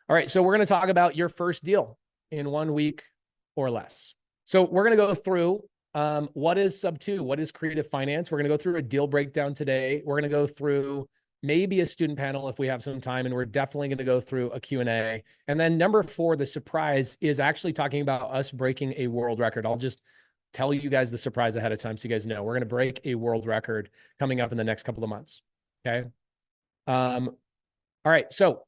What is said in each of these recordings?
All right, so we're going to talk about your first deal in 1 week or less. So we're going to go through what is Subto, what is creative finance. We're going to go through a deal breakdown today. We're going to go through maybe a student panel if we have some time, and we're definitely going to go through a Q&A. And then number 4, the surprise, is actually talking about us breaking a world record. I'll just tell you guys the surprise ahead of time so you guys know. We're going to break a world record coming up in the next couple of months, okay? All right, so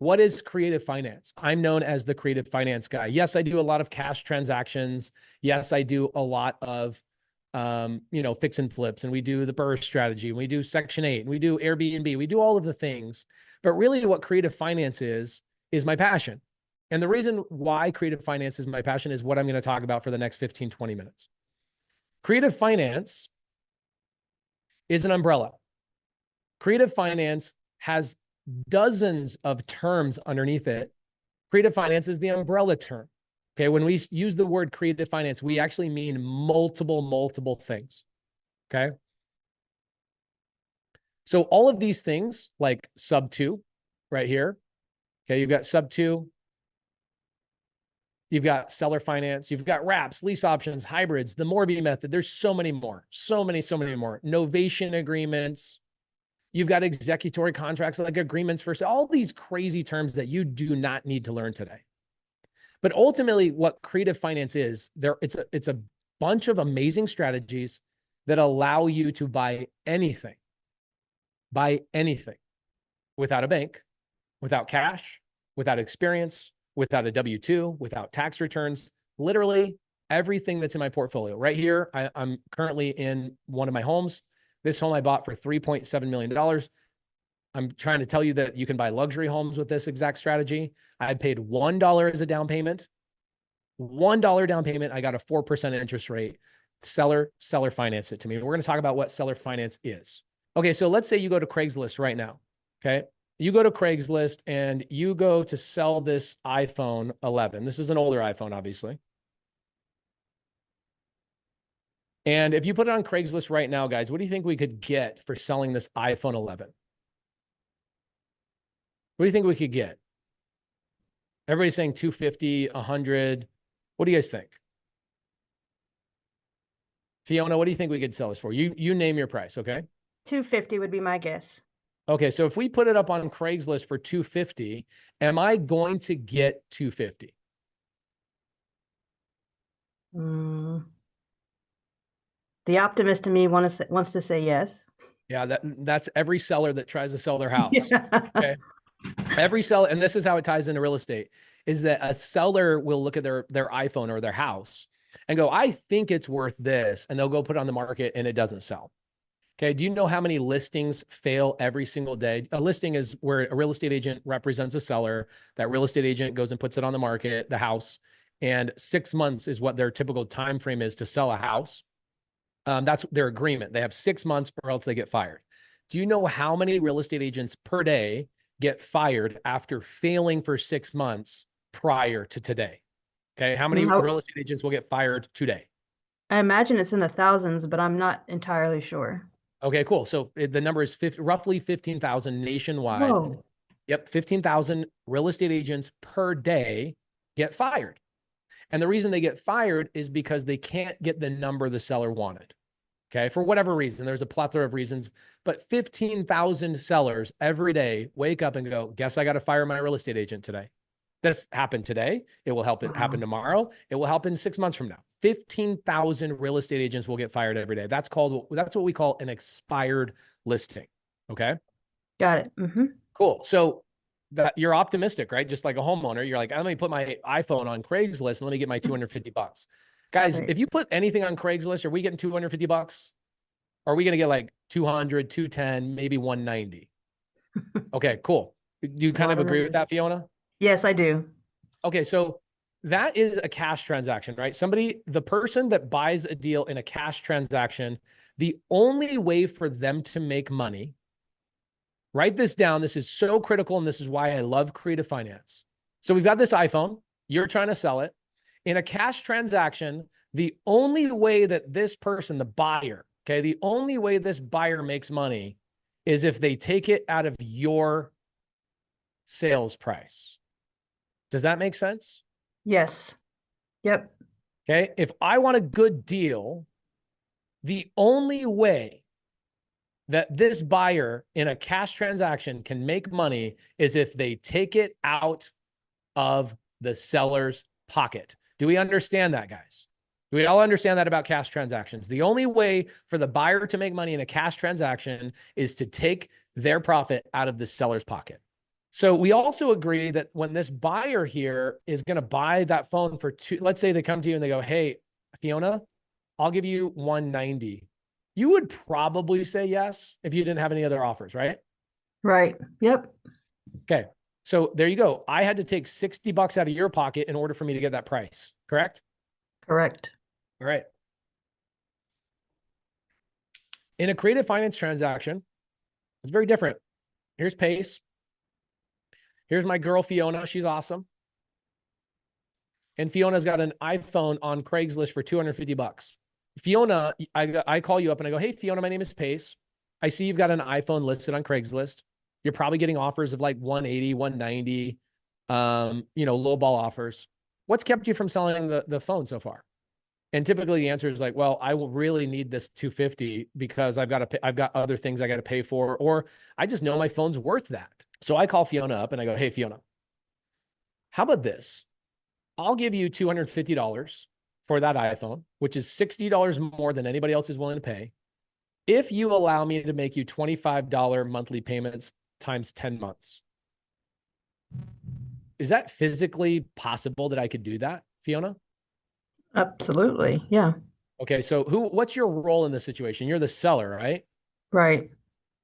what is creative finance? I'm known as the creative finance guy. Yes, I do a lot of cash transactions. Yes, I do a lot of, fix and flips, and we do the burst strategy, and we do Section 8, and we do Airbnb. We do all of the things. But really what creative finance is my passion. And the reason why creative finance is my passion is what I'm going to talk about for the next 15, 20 minutes. Creative finance is an umbrella. Creative finance has dozens of terms underneath it. Creative finance is the umbrella term. Okay, when we use the word creative finance, we actually mean multiple things. Okay. So all of these things, like Subto right here. Okay, you've got Subto, you've got seller finance, you've got wraps, lease options, hybrids, the Morby method. There's so many more, so many more. Novation agreements. You've got executory contracts, like agreements for all these crazy terms that you do not need to learn today. But ultimately, what creative finance is, it's a bunch of amazing strategies that allow you to buy anything without a bank, without cash, without experience, without a W-2, without tax returns, literally everything that's in my portfolio. Right here, I'm currently in one of my homes. This home I bought for $3.7 million. I'm trying to tell you that you can buy luxury homes with this exact strategy. I paid $1 as a down payment. $1 down payment. I got a 4% interest rate. Seller financed it to me. We're going to talk about what seller finance is. Okay, so let's say you go to Craigslist right now. Okay, you go to Craigslist and you go to sell this iPhone 11. This is an older iPhone, obviously. And if you put it on Craigslist right now, guys, what do you think we could get for selling this iPhone 11? What do you think we could get? Everybody's saying 250, 100. What do you guys think? Fiona, what do you think we could sell this for? You name your price, okay? 250 would be my guess. Okay, so if we put it up on Craigslist for 250, am I going to get 250? The optimist in me wants to say yes. Yeah, that's every seller that tries to sell their house. Yeah. Okay. Every seller, and this is how it ties into real estate, is that a seller will look at their iPhone or their house and go, I think it's worth this. And they'll go put it on the market and it doesn't sell. Okay. Do you know how many listings fail every single day? A listing is where a real estate agent represents a seller. That real estate agent goes and puts it on the market, the house, and 6 months is what their typical time frame is to sell a house. That's their agreement. They have 6 months or else they get fired. Do you know how many real estate agents per day get fired after failing for 6 months prior to today? Okay. How many real estate agents will get fired today? I imagine it's in the thousands, but I'm not entirely sure. Okay, cool. So the number is roughly 15,000 nationwide. Whoa. Yep. 15,000 real estate agents per day get fired. And the reason they get fired is because they can't get the number the seller wanted. Okay. For whatever reason, there's a plethora of reasons, but 15,000 sellers every day wake up and go, guess I got to fire my real estate agent today. This happened today. It will help it happen tomorrow. It will happen 6 months from now. 15,000 real estate agents will get fired every day. That's what we call an expired listing. Okay. Got it. Mm-hmm. Cool. So that you're optimistic, right? Just like a homeowner, you're like, let me put my iPhone on Craigslist and let me get my $250. Guys, Right. if you put anything on Craigslist, are we getting $250? Or are we going to get like 200, 210, maybe 190? Okay, cool. Do you kind of agree with that, Fiona? Yes, I do. Okay, so that is a cash transaction, right? The person that buys a deal in a cash transaction, the only way for them to make money, write this down. This is so critical, and this is why I love creative finance. So we've got this iPhone. You're trying to sell it. In a cash transaction, the only way that this person, the buyer, okay, the only way this buyer makes money is if they take it out of your sales price. Does that make sense? Yes. Yep. Okay. If I want a good deal, the only way that this buyer in a cash transaction can make money is if they take it out of the seller's pocket. Do we understand that, guys? Do we all understand that about cash transactions? The only way for the buyer to make money in a cash transaction is to take their profit out of the seller's pocket. So we also agree that when this buyer here is going to buy that phone for let's say they come to you and they go, hey, Fiona, I'll give you 190. You would probably say yes if you didn't have any other offers, right? Right. Yep. Okay. So there you go. I had to take $60 out of your pocket in order for me to get that price, correct? Correct. All right. In a creative finance transaction, it's very different. Here's Pace. Here's my girl, Fiona. She's awesome. And Fiona's got an iPhone on Craigslist for $250. Fiona, I call you up and I go, hey, Fiona, my name is Pace. I see you've got an iPhone listed on Craigslist. You're probably getting offers of like 180, 190, low ball offers. What's kept you from selling the phone so far? And typically the answer is like, well, I will really need this 250 because I've got other things I got to pay for, or I just know my phone's worth that. So I call Fiona up and I go, hey, Fiona, how about this? I'll give you $250 for that iPhone, which is $60 more than anybody else is willing to pay, if you allow me to make you $25 monthly payments times 10 months. Is that physically possible that I could do that, Fiona? Absolutely. Yeah. Okay, so what's your role in this situation? You're the seller, right? Right.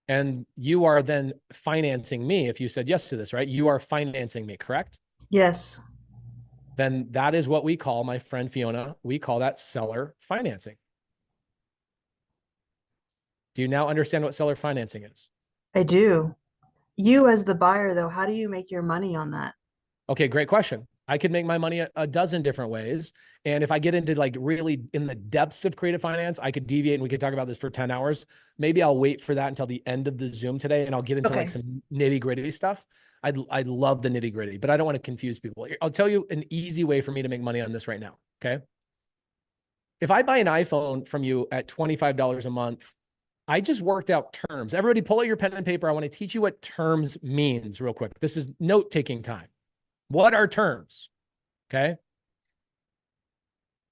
And you are then financing me if you said yes to this, right? You are financing me, correct? Yes. Then that is what we call, my friend Fiona, we call that seller financing. Do you now understand what seller financing is? I do. You as the buyer, though, how do you make your money on that? Okay, great question. I could make my money a dozen different ways. And if I get into like really in the depths of creative finance, I could deviate and we could talk about this for 10 hours. Maybe I'll wait for that until the end of the Zoom today and I'll get into like some nitty gritty stuff. I love the nitty gritty, but I don't want to confuse people. I'll tell you an easy way for me to make money on this right now. Okay. If I buy an iPhone from you at $25 a month, I just worked out terms. Everybody pull out your pen and paper. I want to teach you what terms means real quick. This is note-taking time. What are terms? Okay.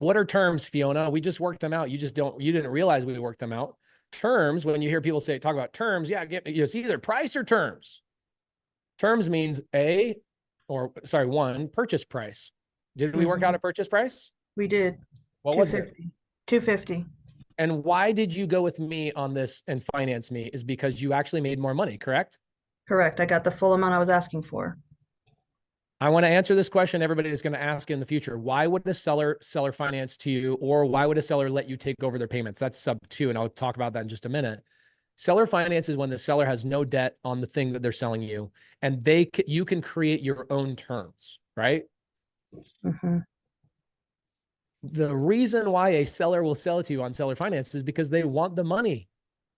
What are terms, Fiona? We just worked them out. You didn't realize we worked them out. Terms, when you hear people talk about terms, yeah, it's either price or terms. Terms means one, purchase price. Did we work out a purchase price? We did. What was it? 250. And why did you go with me on this and finance me is because you actually made more money, correct? Correct. I got the full amount I was asking for. I want to answer this question everybody is going to ask in the future. Why would a seller finance to you, or why would a seller let you take over their payments? That's sub 2, and I'll talk about that in just a minute. Seller finance is when the seller has no debt on the thing that they're selling you, and you can create your own terms, right? The reason why a seller will sell it to you on seller finance is because they want the money.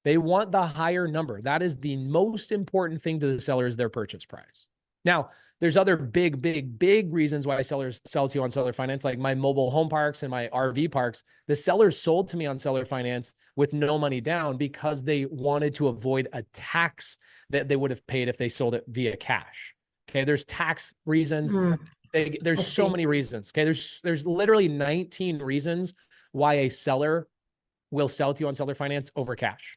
They want the higher number. That is the most important thing to the seller, is their purchase price. Now, there's other big reasons why sellers sell to you on seller finance, like my mobile home parks and my RV parks. The sellers sold to me on seller finance with no money down because they wanted to avoid a tax that they would have paid if they sold it via cash. Okay, there's tax reasons. There's so many reasons. Okay, there's literally 19 reasons why a seller will sell to you on seller finance over cash.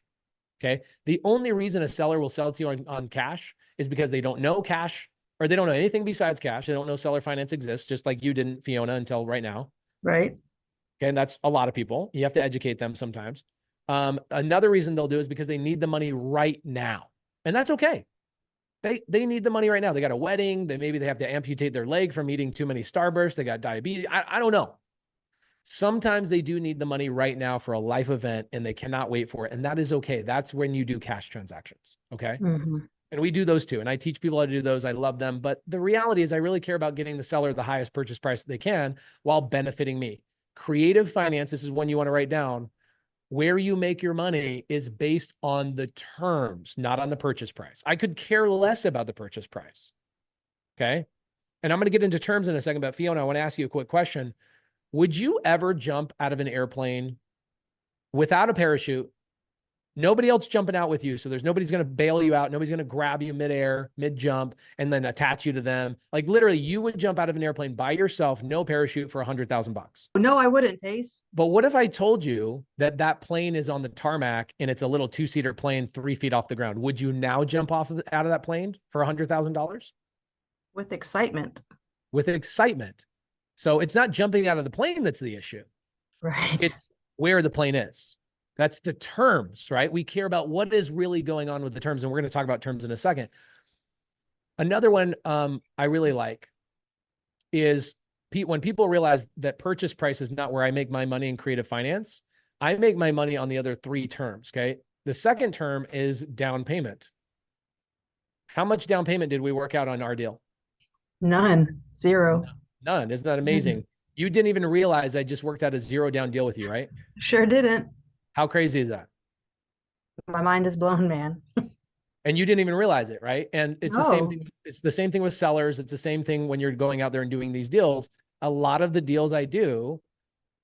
Okay, the only reason a seller will sell to you on cash is because they don't know cash, or they don't know anything besides cash. They don't know seller finance exists, just like you didn't, Fiona, until right now. Right. Okay, and that's a lot of people. You have to educate them sometimes. Another reason they'll do is because they need the money right now, and that's okay. They need the money right now. They got a wedding. Maybe they have to amputate their leg from eating too many Starbursts. They got diabetes. I don't know. Sometimes they do need the money right now for a life event and they cannot wait for it. And that is okay. That's when you do cash transactions. Okay. And we do those too. And I teach people how to do those. I love them. But the reality is I really care about getting the seller the highest purchase price that they can while benefiting me. Creative finance, this is one you want to write down. Where you make your money is based on the terms, not on the purchase price. I could care less about the purchase price. Okay. And I'm going to get into terms in a second, but Fiona, I want to ask you a quick question. Would you ever jump out of an airplane without a parachute? Nobody else jumping out with you. So there's nobody's going to bail you out. Nobody's going to grab you midair, mid jump, and then attach you to them. Like literally you would jump out of an airplane by yourself, no parachute for $100,000. No, I wouldn't, Pace. But what if I told you that that plane is on the tarmac and it's a little 2-seater plane 3 feet off the ground? Would you now jump out of that plane for $100,000? With excitement. With excitement. So it's not jumping out of the plane that's the issue. Right. It's where the plane is. That's the terms, right? We care about what is really going on with the terms, and we're going to talk about terms in a second. Another one I really like is when people realize that purchase price is not where I make my money in creative finance. I make my money on the other 3 terms, okay? The second term is down payment. How much down payment did we work out on our deal? None. Zero. None. Isn't that amazing? You didn't even realize I just worked out a 0 down deal with you, right? Sure didn't. How crazy is that? My mind is blown, man. And you didn't even realize it, right? And it's the same No. thing. It's the same thing with sellers. It's the same thing when you're going out there and doing these deals. A lot of the deals I do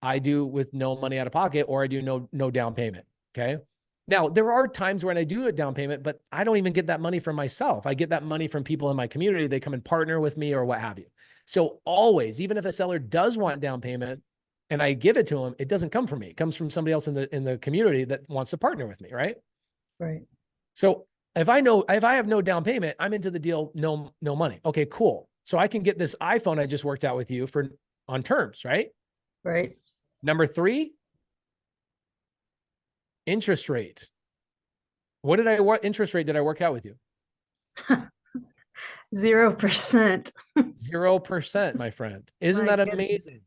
with no money out of pocket, or I do no down payment. Okay. Now there are times when I do a down payment, but I don't even get that money from myself. I get that money from people in my community. They come and partner with me or what have you. So always, even if a seller does want down payment and I give it to them, it doesn't come from me. It comes from somebody else in the community that wants to partner with me. Right. Right. So if I have no down payment, I'm into the deal, no money. Okay, cool. So I can get this iPhone I just worked out with you on terms, right? Right. Number 3, interest rate. What interest rate did I work out with you? 0%. 0%, my friend. Isn't that amazing?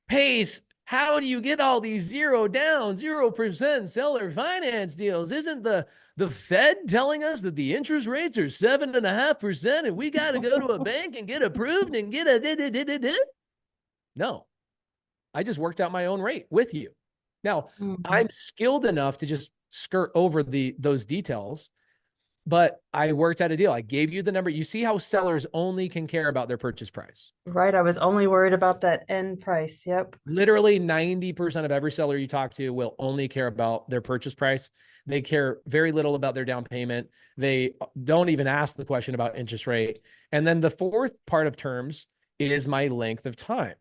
Pace, how do you get all these 0 down, 0% seller finance deals? Isn't the Fed telling us that the interest rates are 7.5% and we got to go to a bank and get approved and get a No, I just worked out my own rate with you. Now, I'm skilled enough to just skirt over those details, but I worked out a deal. I gave you the number. You see how sellers only can care about their purchase price. Right. I was only worried about that end price. Yep. Literally 90% of every seller you talk to will only care about their purchase price. They care very little about their down payment. They don't even ask the question about interest rate. And then the fourth part of terms is my length of time.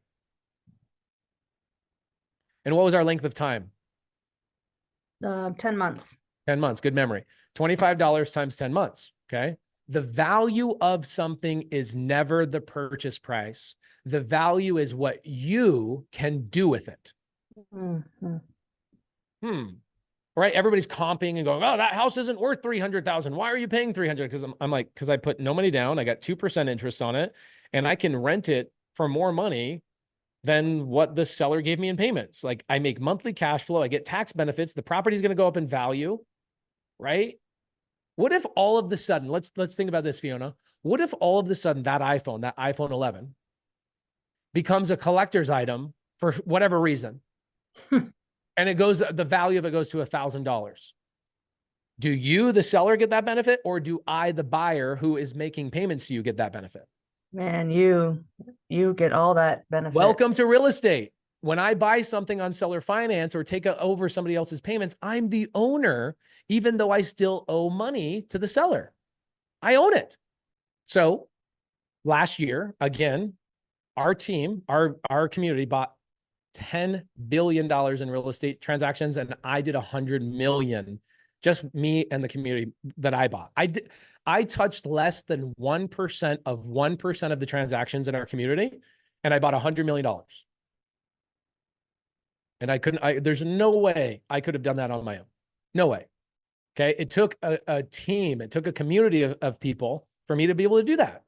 And what was our length of time? 10 months. 10 months. Good memory. $25 times 10 months. Okay. The value of something is never the purchase price. The value is what you can do with it. Right. Everybody's comping and going, oh, that house isn't worth 300,000. Why are you paying 300? Because I'm like, because I put no money down. I got 2% interest on it and I can rent it for more money than what the seller gave me in payments. Like I make monthly cash flow. I get tax benefits. The property is going to go up in value. Right. What if all of the sudden, let's think about this, Fiona. What if all of the sudden that iPhone 11 becomes a collector's item for whatever reason? And the value of it goes to $1,000. Do you, the seller, get that benefit? Or do I, the buyer who is making payments to you, get that benefit? Man, you get all that benefit. Welcome to real estate. When I buy something on seller finance or take over somebody else's payments, I'm the owner, even though I still owe money to the seller. I own it. So last year, again, our team, our community bought $10 billion in real estate transactions, and I did 100 million, just me and the community that I bought. I touched less than 1% of the transactions in our community, and I bought $100 million. And there's no way I could have done that on my own. No way. Okay. It took a team, it took a community of people for me to be able to do that.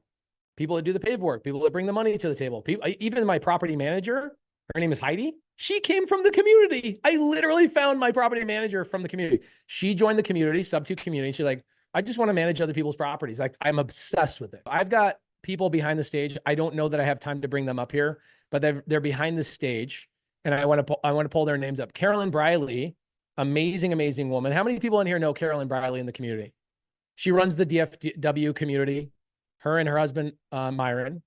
People that do the paperwork, people that bring the money to the table. Even my property manager, her name is Heidi. She came from the community. I literally found my property manager from the community. She joined the community, Subto Community. She's like, I just want to manage other people's properties. Like I'm obsessed with it. I've got people behind the stage. I don't know that I have time to bring them up here, but they're behind the stage. And I want to pull their names up. Carolyn Briley, amazing woman. How many people in here know Carolyn Briley in the community? She runs the DFW community, her and her husband, Myron.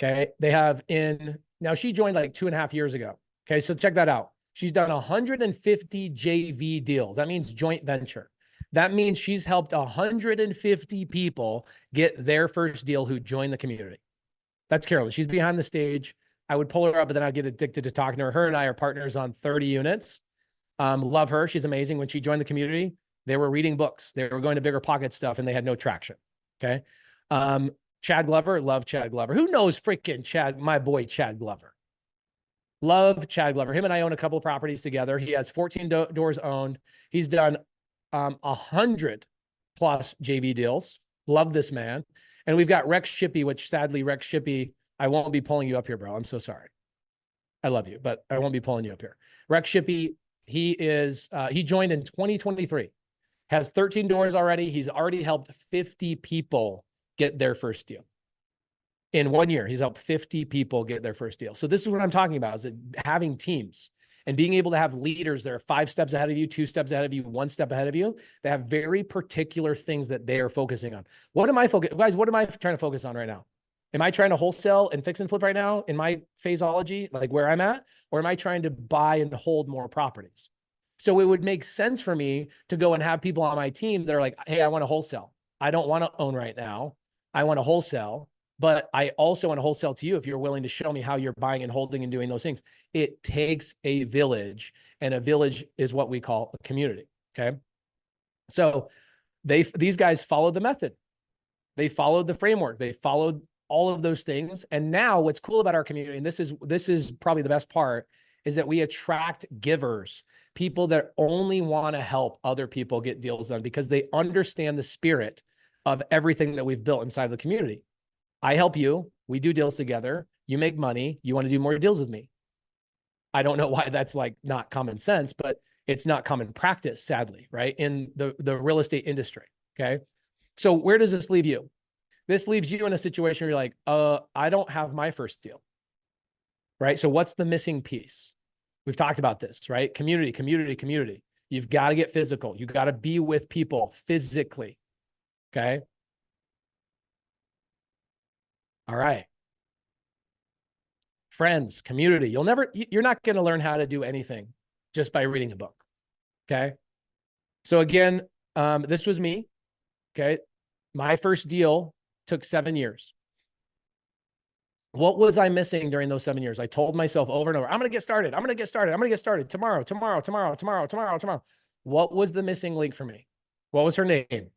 Okay. They have now she joined like 2.5 years ago. Okay. So check that out. She's done 150 JV deals. That means joint venture. That means she's helped 150 people get their first deal who joined the community. That's Carolyn. She's behind the stage. I would pull her up, but then I'd get addicted to talking to her. Her and I are partners on 30 units. Love her. She's amazing. When she joined the community, they were reading books. They were going to bigger pocket stuff and they had no traction. Okay. Chad Glover, love Chad Glover. Who knows freaking Chad, my boy, Chad Glover? Love Chad Glover. Him and I own a couple of properties together. He has 14 doors owned. He's done 100 plus JV deals. Love this man. And we've got Rex Shippey, which sadly, Rex Shippey, I won't be pulling you up here, bro. I'm so sorry. I love you, but I won't be pulling you up here. Rex Shippey, he joined in 2023, has 13 doors already. He's already helped 50 people get their first deal. In 1 year, he's helped 50 people get their first deal. So this is what I'm talking about, is that having teams and being able to have leaders that are 5 steps ahead of you, 2 steps ahead of you, 1 step ahead of you, that have very particular things that they are focusing on. What am I guys, what am I trying to focus on right now? Am I trying to wholesale and fix and flip right now in my phaseology, like where I'm at? Or am I trying to buy and hold more properties? So it would make sense for me to go and have people on my team that are like, hey, I want to wholesale. I don't want to own right now. I want to wholesale, but I also want to wholesale to you if you're willing to show me how you're buying and holding and doing those things. It takes a village, and a village is what we call a community. Okay. So these guys followed the method. They followed the framework. They followed all of those things. And now what's cool about our community, and this is probably the best part, is that we attract givers, people that only want to help other people get deals done because they understand the spirit of everything that we've built inside of the community. I help you. We do deals together. You make money. You want to do more deals with me. I don't know why that's like not common sense, but it's not common practice, sadly, right? In the real estate industry. Okay. So where does this leave you? This leaves you in a situation where you're like, I don't have my first deal, right? So what's the missing piece? We've talked about this, right? Community, community, community. You've got to get physical. You've got to be with people physically. Okay. All right. Friends, community. You're not going to learn how to do anything just by reading a book. Okay. So again, this was me. Okay. My first deal took 7 years. What was I missing during those 7 years? I told myself over and over, I'm going to get started. I'm going to get started. I'm going to get started tomorrow, tomorrow, tomorrow, tomorrow, tomorrow, tomorrow. What was the missing link for me? What was her name?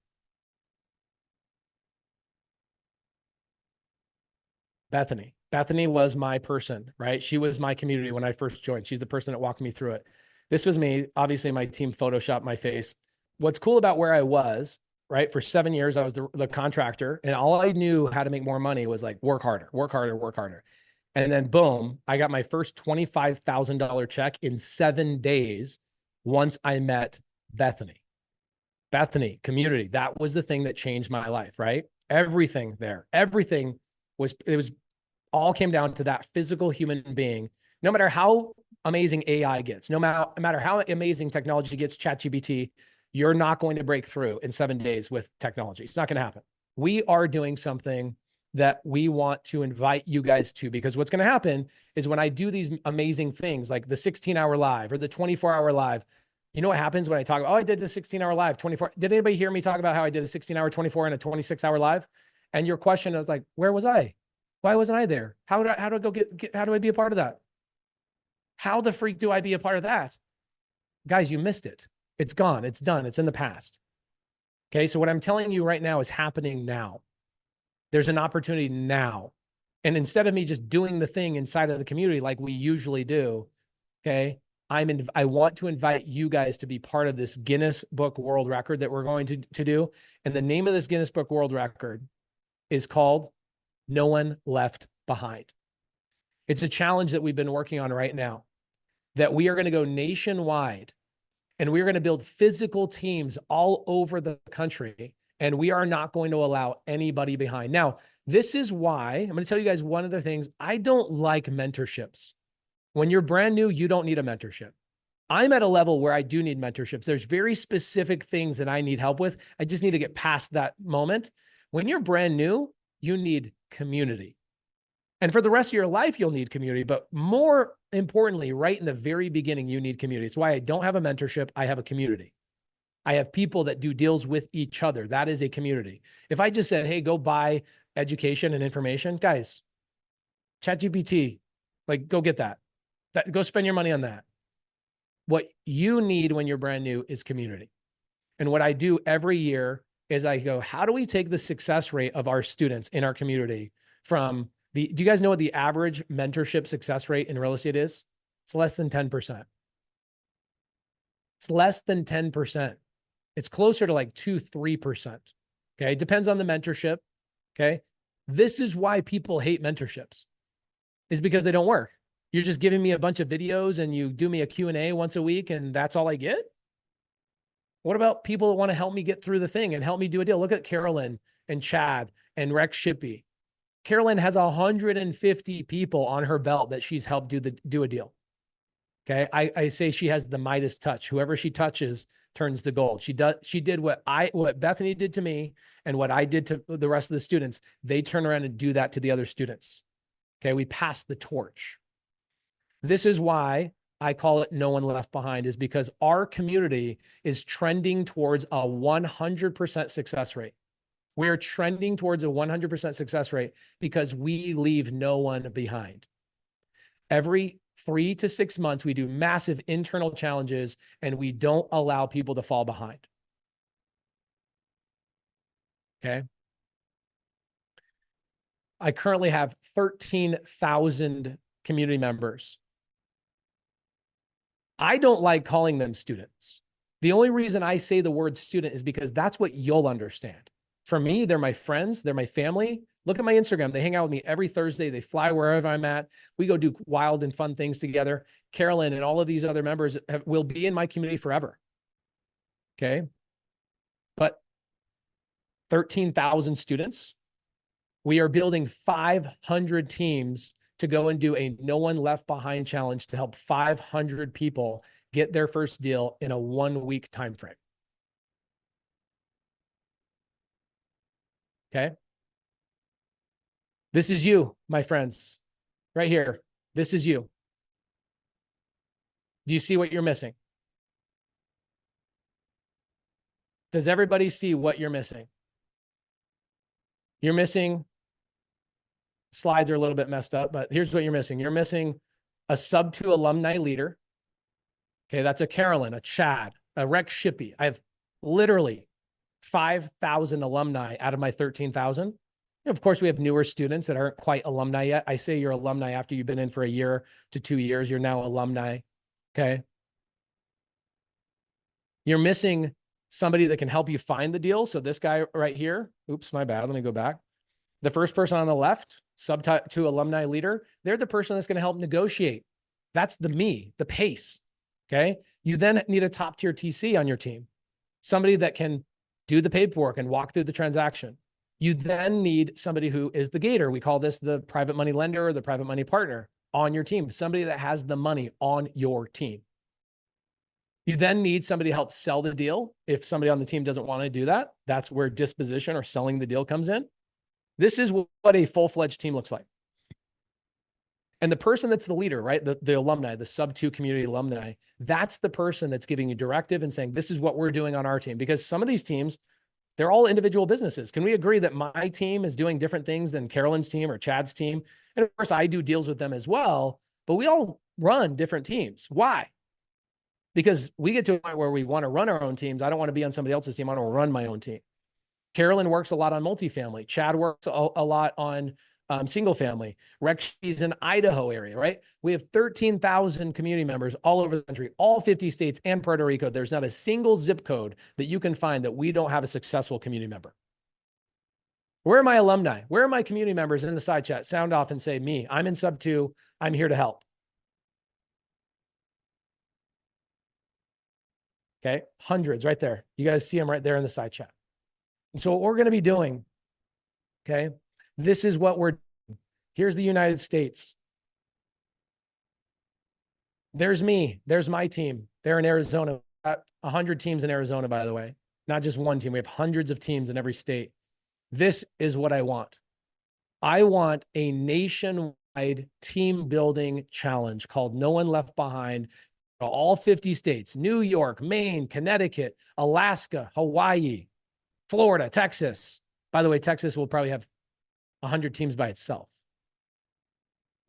Bethany. Bethany was my person, right? She was my community when I first joined. She's the person that walked me through it. This was me. Obviously, my team photoshopped my face. What's cool about where I was, right? For 7 years, I was the contractor, and all I knew how to make more money was like work harder, work harder, work harder. And then boom, I got my first $25,000 check in 7 days once I met Bethany. Bethany, community. That was the thing that changed my life, right? Everything there, everything was all came down to that physical human being. No matter how amazing AI gets, no matter how amazing technology gets, ChatGPT, you're not going to break through in 7 days with technology. It's not going to happen. We are doing something that we want to invite you guys to, because what's going to happen is when I do these amazing things like the 16-hour live or the 24-hour live, you know what happens when I talk about, I did the 16-hour live, 24. Did anybody hear me talk about how I did a 16-hour, 24, and a 26-hour live? And your question is like, where was I? Why wasn't I there? How do I go how do I be a part of that? How the freak do I be a part of that? Guys, you missed it. It's gone. It's done. It's in the past. Okay. So what I'm telling you right now is happening now. There's an opportunity now. And instead of me just doing the thing inside of the community like we usually do, okay, I want to invite you guys to be part of this Guinness Book World Record that we're going to do. And the name of this Guinness Book World Record is called No One Left Behind. It's a challenge that we've been working on right now, that we are going to go nationwide and we're going to build physical teams all over the country. And we are not going to allow anybody behind. Now, this is why I'm going to tell you guys one of the things. I don't like mentorships. When you're brand new, you don't need a mentorship. I'm at a level where I do need mentorships. There's very specific things that I need help with. I just need to get past that moment. When you're brand new, you need community. And for the rest of your life, you'll need community. But more importantly, right in the very beginning, you need community. It's why I don't have a mentorship. I have a community. I have people that do deals with each other. That is a community. If I just said, hey, go buy education and information, guys, ChatGPT, like go get that. Go spend your money on that. What you need when you're brand new is community. And what I do every year is I go, how do we take the success rate of our students in our community from do you guys know what the average mentorship success rate in real estate is? It's less than 10%. It's less than 10%. It's closer to like 2-3%. Okay. It depends on the mentorship. Okay. This is why people hate mentorships, is because they don't work. You're just giving me a bunch of videos and you do me a Q&A once a week and that's all I get. What about people that want to help me get through the thing and help me do a deal? Look at Carolyn and Chad and Rex Shippey. Carolyn has 150 people on her belt that she's helped do a deal. Okay. I say she has the Midas touch. Whoever she touches turns to gold. She did what Bethany did to me and what I did to the rest of the students. They turn around and do that to the other students. Okay. We pass the torch. This is why I call it no one left behind, is because our community is trending towards a 100% success rate. We're trending towards a 100% success rate because we leave no one behind. Every 3 to 6 months, we do massive internal challenges and we don't allow people to fall behind. Okay. I currently have 13,000 community members. I don't like calling them students. The only reason I say the word student is because that's what you'll understand. For me, they're my friends. They're my family. Look at my Instagram. They hang out with me every Thursday. They fly wherever I'm at. We go do wild and fun things together. Carolyn and all of these other members will be in my community forever. Okay. But 13,000 students, we are building 500 teams to go and do a no one left behind challenge to help 500 people get their first deal in a 1-week time frame. Okay. This is you, my friends, right here. This is you. Do you see what you're missing? Does everybody see what you're missing? You're missing, slides are a little bit messed up, but here's what you're missing. You're missing a Subto alumni leader. Okay, that's a Carolyn, a Chad, a Rex Shippey. I have literally 5,000 alumni out of my 13,000. Of course, we have newer students that aren't quite alumni yet. I say you're alumni after you've been in for 1 year to 2 years. You're now alumni. Okay. You're missing somebody that can help you find the deal. So this guy right here, oops, my bad. Let me go back. The first person on the left, Subto alumni leader, they're the person that's going to help negotiate. That's the pace. Okay. You then need a top tier TC on your team, somebody that can do the paperwork and walk through the transaction. You then need somebody who is the gator. We call this the private money lender or the private money partner on your team, somebody that has the money on your team. You then need somebody to help sell the deal. If somebody on the team doesn't want to do that, that's where disposition or selling the deal comes in. This is what a full-fledged team looks like. And the person that's the leader, right? The alumni, the Subto community alumni, that's the person that's giving you directive and saying, this is what we're doing on our team. Because some of these teams, they're all individual businesses. Can we agree that my team is doing different things than Carolyn's team or Chad's team? And of course, I do deals with them as well, but we all run different teams. Why? Because we get to a point where we want to run our own teams. I don't want to be on somebody else's team. I want to run my own team. Carolyn works a lot on multifamily. Chad works a lot on single family. Rex is in Idaho area, right? We have 13,000 community members all over the country, all 50 states and Puerto Rico. There's not a single zip code that you can find that we don't have a successful community member. Where are my alumni? Where are my community members in the side chat? Sound off and say, me, I'm in Subto. I'm here to help. Okay. Hundreds right there. You guys see them right there in the side chat. And so what we're going to be doing, okay, this is what we're doing. Here's the United States. There's me. There's my team. They're in Arizona. 100 teams in Arizona, by the way. Not just one team. We have hundreds of teams in every state. This is what I want. I want a nationwide team building challenge called No One Left Behind. All 50 states, New York, Maine, Connecticut, Alaska, Hawaii, Florida, Texas. By the way, Texas will probably have 100 teams by itself.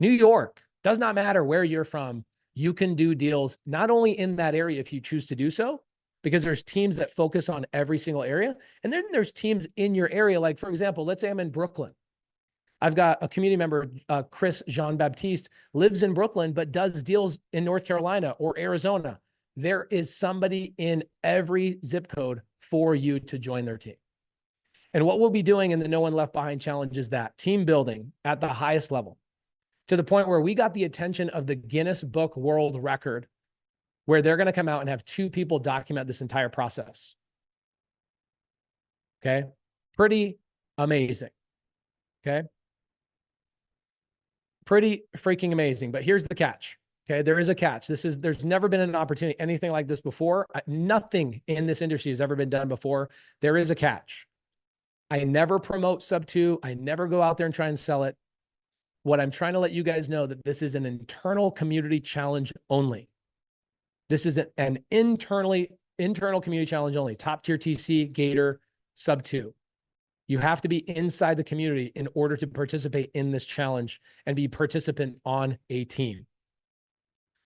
New York, does not matter where you're from. You can do deals not only in that area if you choose to do so, because there's teams that focus on every single area. And then there's teams in your area. Like, for example, let's say I'm in Brooklyn. I've got a community member, Chris Jean-Baptiste, lives in Brooklyn, but does deals in North Carolina or Arizona. There is somebody in every zip code for you to join their team. And what we'll be doing in the No One Left Behind Challenge is that team building at the highest level, to the point where we got the attention of the Guinness Book World Record, where they're going to come out and have 2 people document this entire process. Okay. Pretty amazing. Okay. Pretty freaking amazing. But here's the catch. Okay. There is a catch. There's never been an opportunity, anything like this before. Nothing in this industry has ever been done before. There is a catch. I never promote Subto. I never go out there and try and sell it. What I'm trying to let you guys know that this is an internal community challenge only. This is an internal community challenge only. Top tier TC, Gator, Subto. You have to be inside the community in order to participate in this challenge and be a participant on a team.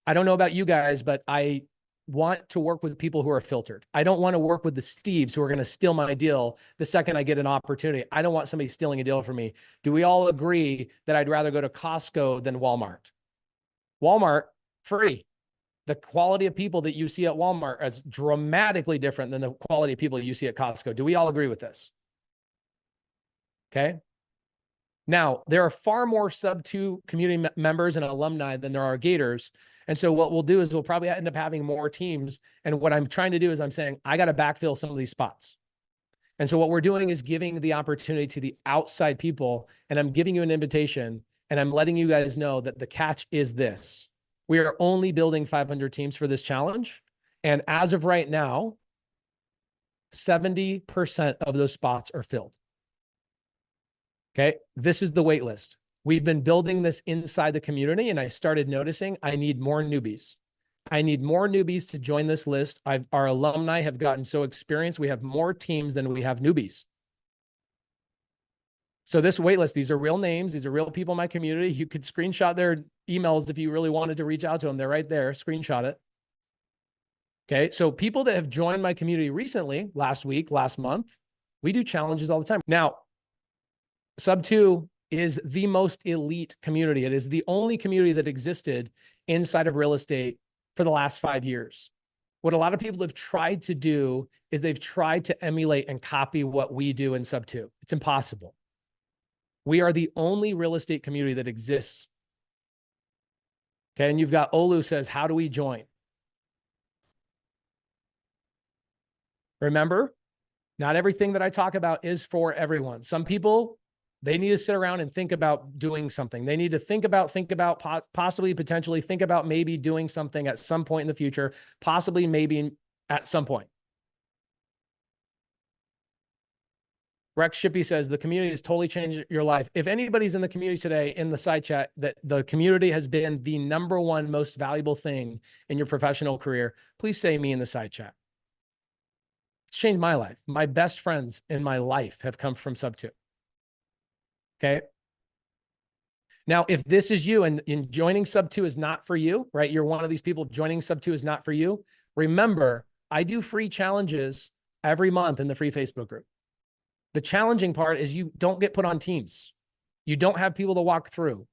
I don't know about you guys, but I want to work with people who are filtered. I don't want to work with the Steves who are going to steal my deal the second I get an opportunity. I don't want somebody stealing a deal from me. Do we all agree that I'd rather go to Costco than Walmart? Walmart, free. The quality of people that you see at Walmart is dramatically different than the quality of people you see at Costco. Do we all agree with this? Okay. Now, there are far more Subto community members and alumni than there are Gators. And so what we'll do is we'll probably end up having more teams. And what I'm trying to do is I'm saying, I got to backfill some of these spots. And so what we're doing is giving the opportunity to the outside people. And I'm giving you an invitation and I'm letting you guys know that the catch is this. We are only building 500 teams for this challenge. And as of right now, 70% of those spots are filled. Okay, this is the wait list. We've been building this inside the community, and I started noticing I need more newbies. I need more newbies to join this list. Our alumni have gotten so experienced. We have more teams than we have newbies. So this wait list, these are real names. These are real people in my community. You could screenshot their emails if you really wanted to reach out to them. They're right there. Screenshot it. Okay, so people that have joined my community recently, last week, last month, we do challenges all the time. Now, Subto is the most elite community. It is the only community that existed inside of real estate for the last 5 years. What a lot of people have tried to do is they've tried to emulate and copy what we do in Subto. It's impossible. We are the only real estate community that exists. Okay, and you've got Olu says, how do we join? Remember, not everything that I talk about is for everyone. Some people, they need to sit around and think about doing something. They need to think about, possibly, potentially think about maybe doing something at some point in the future, possibly, maybe at some point. Rex Shippey says, the community has totally changed your life. If anybody's in the community today, in the side chat, that the community has been the #1 most valuable thing in your professional career, please say me in the side chat. It's changed my life. My best friends in my life have come from Subto. Okay. Now, if this is you and joining Subto is not for you, right? You're one of these people joining Subto is not for you. Remember, I do free challenges every month in the free Facebook group. The challenging part is you don't get put on teams. You don't have people to walk through.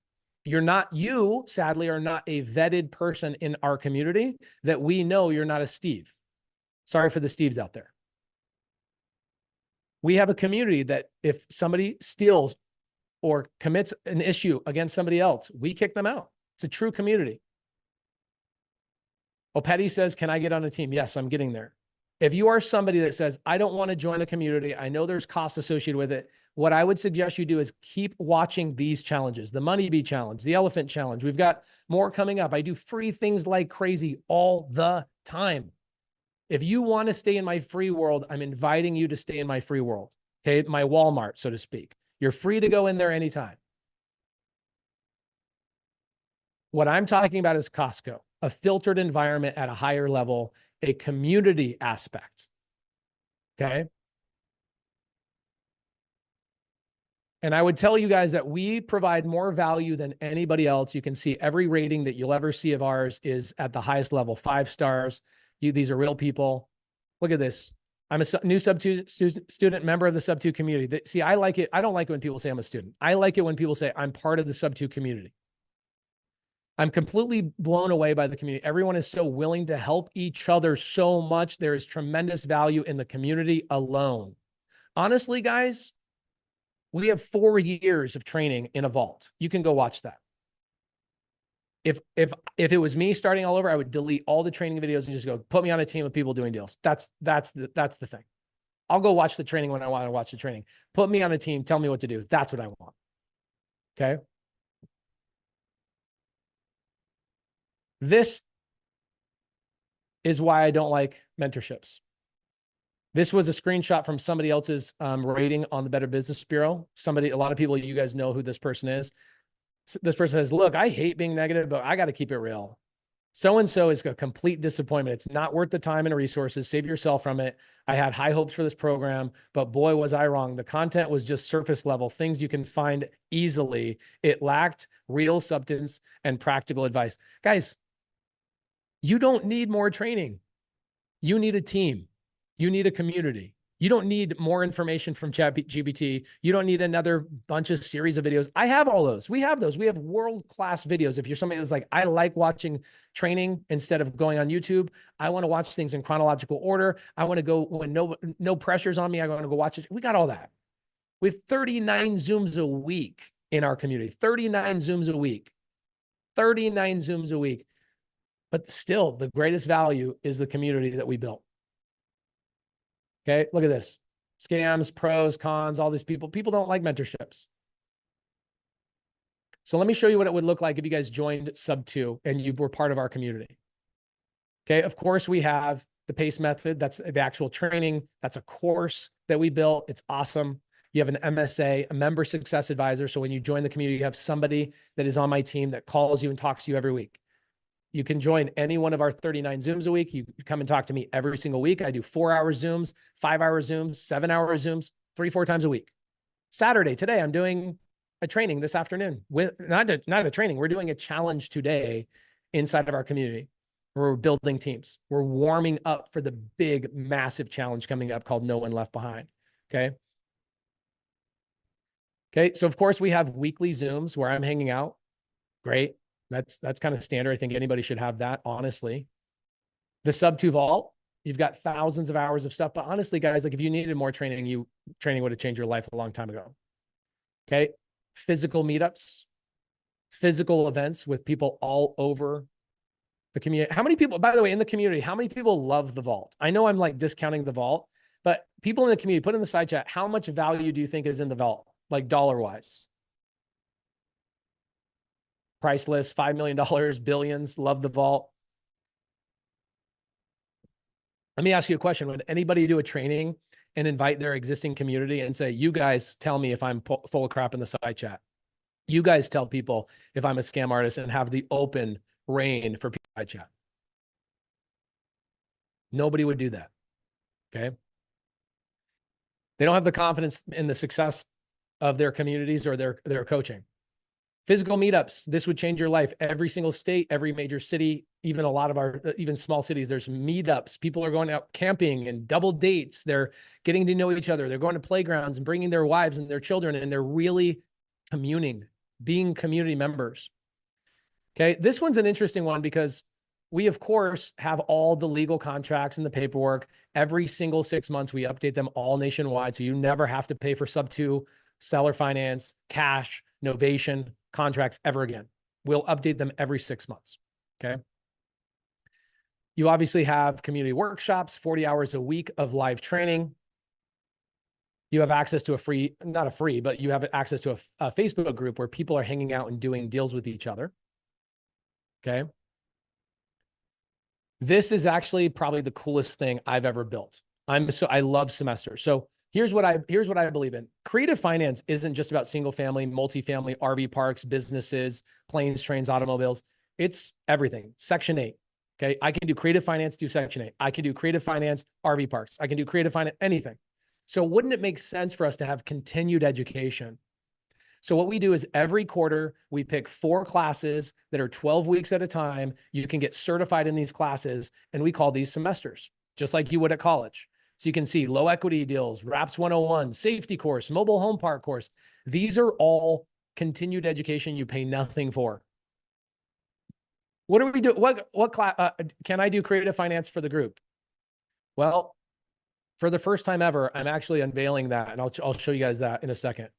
You sadly are not a vetted person in our community that we know you're not a Steve. Sorry for the Steves out there. We have a community that if somebody steals or commits an issue against somebody else, we kick them out. It's a true community. Opetty says, can I get on a team? Yes, I'm getting there. If you are somebody that says, I don't want to join a community, I know there's costs associated with it, what I would suggest you do is keep watching these challenges, the Money Bee Challenge, the Elephant Challenge. We've got more coming up. I do free things like crazy all the time. If you want to stay in my free world, I'm inviting you to stay in my free world. Okay, my Walmart, so to speak. You're free to go in there anytime. What I'm talking about is Costco, a filtered environment at a higher level, a community aspect. Okay. And I would tell you guys that we provide more value than anybody else. You can see every rating that you'll ever see of ours is at the highest level, 5 stars. These are real people. Look at this. I'm a new Subto student member of the Subto community. See, I like it. I don't like it when people say I'm a student. I like it when people say I'm part of the Subto community. I'm completely blown away by the community. Everyone is so willing to help each other so much. There is tremendous value in the community alone. Honestly, guys, we have 4 years of training in a vault. You can go watch that. If it was me starting all over, I would delete all the training videos and just go put me on a team of people doing deals. That's the thing. I'll go watch the training when I want to watch the training. Put me on a team. Tell me what to do. That's what I want. Okay. This is why I don't like mentorships. This was a screenshot from somebody else's rating on the Better Business Bureau. A lot of people, you guys know who this person is. This person says, look, I hate being negative, but I got to keep it real. So-and-so is a complete disappointment. It's not worth the time and resources. Save yourself from it. I had high hopes for this program, but boy, was I wrong. The content was just surface level, things you can find easily. It lacked real substance and practical advice. Guys, you don't need more training. You need a team. You need a community. You don't need more information from ChatGPT. You don't need another bunch of series of videos. I have all those. We have those. We have world-class videos. If you're somebody that's like, I like watching training instead of going on YouTube. I want to watch things in chronological order. I want to go when no pressure's on me. I want to go watch it. We got all that. We have 39 Zooms a week in our community. 39 Zooms a week. 39 Zooms a week. But still, the greatest value is the community that we built. Okay, look at this. Scams, pros, cons, all these people. People don't like mentorships. So let me show you what it would look like if you guys joined Subto and you were part of our community. Okay, of course, we have the PACE method. That's the actual training. That's a course that we built. It's awesome. You have an MSA, a member success advisor. So when you join the community, you have somebody that is on my team that calls you and talks to you every week. You can join any one of our 39 Zooms a week. You come and talk to me every single week. I do 4-hour Zooms, 5-hour Zooms, 7-hour Zooms, 3-4 times a week. Saturday, today, I'm doing a training this afternoon with not a training. We're doing a challenge today inside of our community. We're building teams. We're warming up for the big, massive challenge coming up called No One Left Behind. Okay. Okay. So of course we have weekly Zooms where I'm hanging out. Great. That's kind of standard. I think anybody should have that, honestly. The Subto Vault, you've got thousands of hours of stuff, but honestly, guys, like if you needed more training, training would have changed your life a long time ago. Okay. Physical meetups, physical events with people all over the community. How many people, by the way, in the community, how many people love the vault? I know I'm like discounting the vault, but people in the community, put in the side chat, how much value do you think is in the vault? Like dollar-wise? Priceless, $5 million, billions, love the vault. Let me ask you a question. Would anybody do a training and invite their existing community and say, you guys tell me if I'm full of crap in the side chat? You guys tell people if I'm a scam artist and have the open reign for people in side chat. Nobody would do that. Okay. They don't have the confidence in the success of their communities or their coaching. Physical meetups. This would change your life. Every single state, every major city, even a lot of our, even small cities, there's meetups. People are going out camping and double dates. They're getting to know each other. They're going to playgrounds and bringing their wives and their children, and they're really communing, being community members. Okay. This one's an interesting one because we, of course, have all the legal contracts and the paperwork. Every single 6 months, we update them all nationwide. So you never have to pay for Subto, seller finance, cash, novation contracts ever again. We'll update them every 6 months. Okay. You obviously have community workshops, 40 hours a week of live training. You have access to not a free, but you have access to a Facebook group where people are hanging out and doing deals with each other. Okay. This is actually probably the coolest thing I've ever built. I love Semester. So here's what I believe in. Creative finance isn't just about single family, multifamily, RV parks, businesses, planes, trains, automobiles. It's everything. Section 8. Okay. I can do creative finance, do Section 8. I can do creative finance, RV parks. I can do creative finance, anything. So wouldn't it make sense for us to have continued education? So what we do is every quarter, we pick 4 classes that are 12 weeks at a time. You can get certified in these classes, and we call these semesters, just like you would at college. So you can see low equity deals, RAPS 101, safety course, mobile home park course. These are all continued education you pay nothing for. What do we do? What class can I do creative finance for the group? Well, for the first time ever, I'm actually unveiling that, and I'll show you guys that in a second.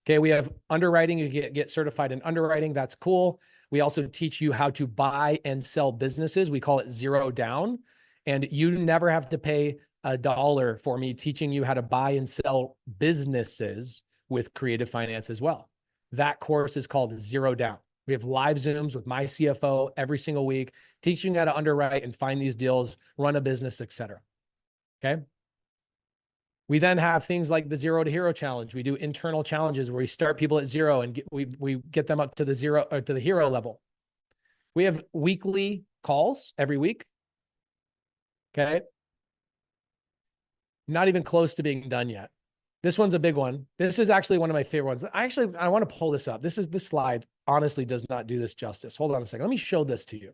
Okay, we have underwriting. You get certified in underwriting. That's cool. We also teach you how to buy and sell businesses. We call it zero down. And you never have to pay $1 for me teaching you how to buy and sell businesses with creative finance as well. That course is called Zero Down. We have live Zooms with my CFO every single week, teaching you how to underwrite and find these deals, run a business, etc. Okay. We then have things like the Zero to Hero Challenge. We do internal challenges where we start people at 0 and we get them up to the zero or to the hero level. We have weekly calls every week. Okay. Not even close to being done yet. This one's a big one. This is actually one of my favorite ones. I want to pull this up. This slide honestly does not do this justice. Hold on a second. Let me show this to you.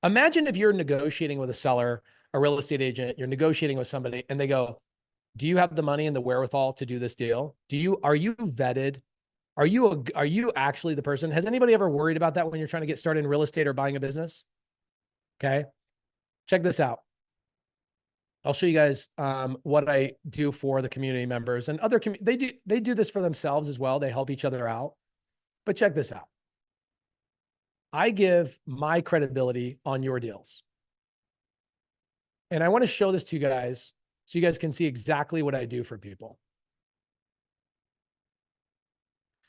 Imagine if you're negotiating with a seller, a real estate agent, you're negotiating with somebody and they go, do you have the money and the wherewithal to do this deal? Are you vetted? Are you actually the person? Has anybody ever worried about that when you're trying to get started in real estate or buying a business? Okay. Check this out. I'll show you guys what I do for the community members and other they do this for themselves as well. They help each other out. But check this out. I give my credibility on your deals. And I want to show this to you guys so you guys can see exactly what I do for people.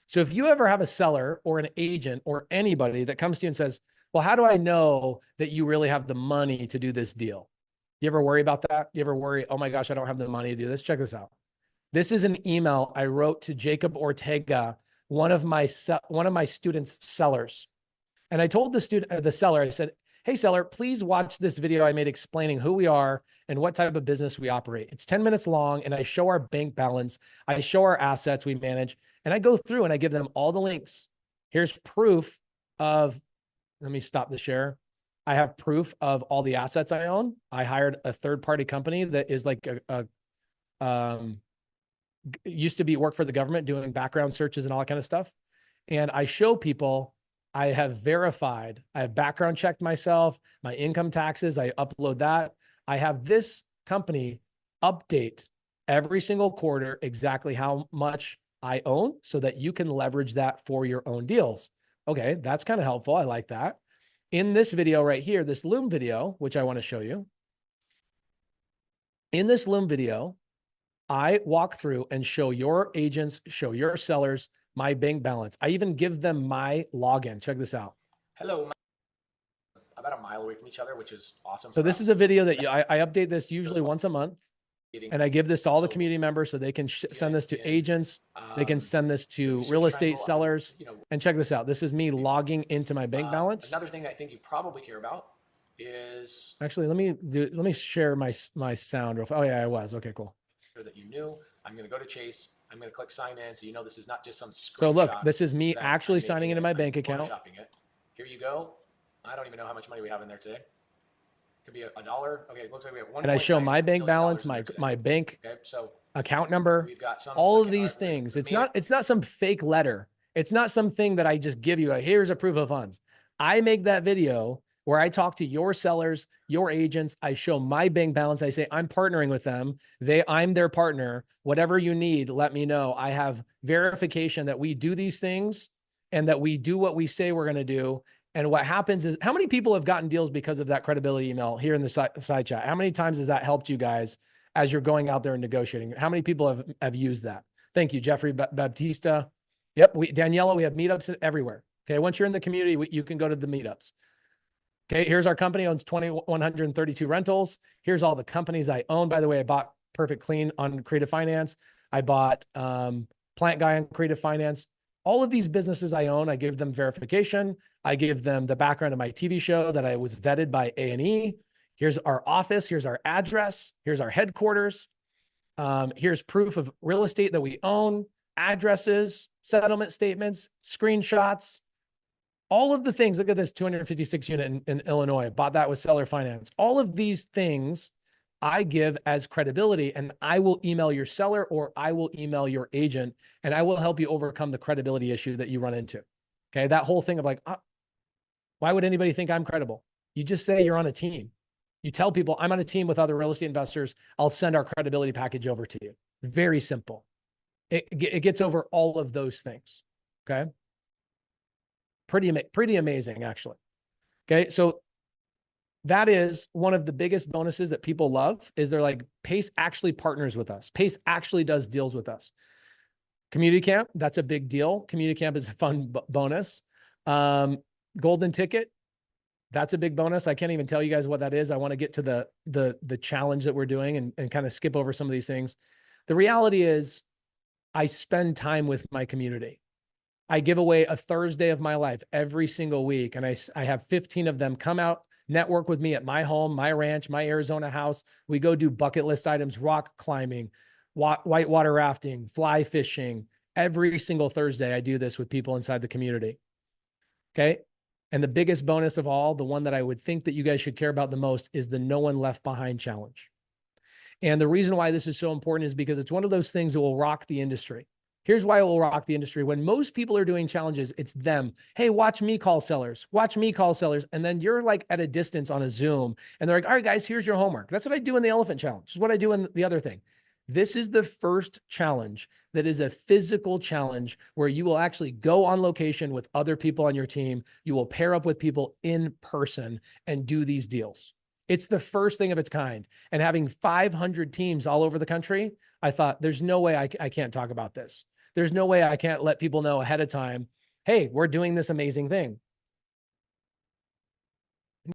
So if you ever have a seller or an agent or anybody that comes to you and says, well, how do I know that you really have the money to do this deal? You ever worry about that? You ever worry, oh my gosh, I don't have the money to do this? Check this out. This is an email I wrote to Jacob Ortega, one of my students' sellers. And I told the seller, I said, hey seller, please watch this video I made explaining who we are and what type of business we operate. It's 10 minutes long and I show our bank balance. I show our assets we manage and I go through and I give them all the links. Here's proof of, let me stop the share. I have proof of all the assets I own. I hired a third-party company that is like used to work for the government doing background searches and all that kind of stuff. And I show people I have verified, I have background checked myself, my income taxes, I upload that. I have this company update every single quarter exactly how much I own so that you can leverage that for your own deals. Okay, that's kind of helpful. I like that. In this video right here, this Loom video, which I want to show you. In this Loom video, I walk through and show your agents, show your sellers my bank balance. I even give them my login. Check this out. Hello, about a mile away from each other, which is awesome. So this is a video that I update this usually once a month. And I give this to all the community members so they can send this to agents. They can send this to real estate sellers. And check this out. This is me logging into my bank balance. Another thing I think you probably care about is actually, let me share my sound. Oh yeah, I was. Okay, cool. That you knew. I'm going to go to Chase. I'm going to click sign in. So you know this is not just some screenshot. So look, this is me actually signing into my bank account. Here you go. I don't even know how much money we have in there today. Could be $1. Okay, it looks like we have $1. And I show my bank balance, my bank account number, we've got some, all of these things. It's not some fake letter. It's not something that I just give you. Here's a proof of funds. I make that video where I talk to your sellers, your agents. I show my bank balance. I say, I'm partnering with them. I'm their partner. Whatever you need, let me know. I have verification that we do these things and that we do what we say we're going to do. And what happens is, how many people have gotten deals because of that credibility email here in the side chat? How many times has that helped you guys as you're going out there and negotiating? How many people have used that? Thank you, Jeffrey Baptista. Yep, Daniela, we have meetups everywhere. Okay, once you're in the community, you can go to the meetups. Okay, here's our company, owns 2,132 rentals. Here's all the companies I own. By the way, I bought Perfect Clean on Creative Finance. I bought Plant Guy on Creative Finance. All of these businesses I own, I give them verification. I give them the background of my TV show that I was vetted by A&E. Here's our office. Here's our address. Here's our headquarters. Here's proof of real estate that we own, addresses, settlement statements, screenshots, all of the things. Look at this 256 unit in Illinois. Bought that with seller finance. All of these things I give as credibility, and I will email your seller or I will email your agent, and I will help you overcome the credibility issue that you run into. Okay. That whole thing of like, why would anybody think I'm credible? You just say you're on a team. You tell people I'm on a team with other real estate investors. I'll send our credibility package over to you. Very simple. It gets over all of those things. Okay. Pretty amazing, actually. Okay. So that is one of the biggest bonuses that people love is they're like, Pace actually partners with us. Pace actually does deals with us. Community camp, that's a big deal. Community camp is a fun bonus. Golden ticket, that's a big bonus. I can't even tell you guys what that is. I want to get to the challenge that we're doing and kind of skip over some of these things. The reality is I spend time with my community. I give away a Thursday of my life every single week. And I have 15 of them come out, network with me at my home, my ranch, my Arizona house. We go do bucket list items, rock climbing, whitewater rafting, fly fishing. Every single Thursday, I do this with people inside the community. Okay. And the biggest bonus of all, the one that I would think that you guys should care about the most, is the No One Left Behind challenge. And the reason why this is so important is because it's one of those things that will rock the industry. Here's why it will rock the industry. When most people are doing challenges, it's them. Hey, watch me call sellers. Watch me call sellers. And then you're like at a distance on a Zoom and they're like, all right, guys, here's your homework. That's what I do in the elephant challenge. This is what I do in the other thing. This is the first challenge that is a physical challenge where you will actually go on location with other people on your team. You will pair up with people in person and do these deals. It's the first thing of its kind. And having 500 teams all over the country, I thought there's no way I can't talk about this. There's no way I can't let people know ahead of time, hey, we're doing this amazing thing.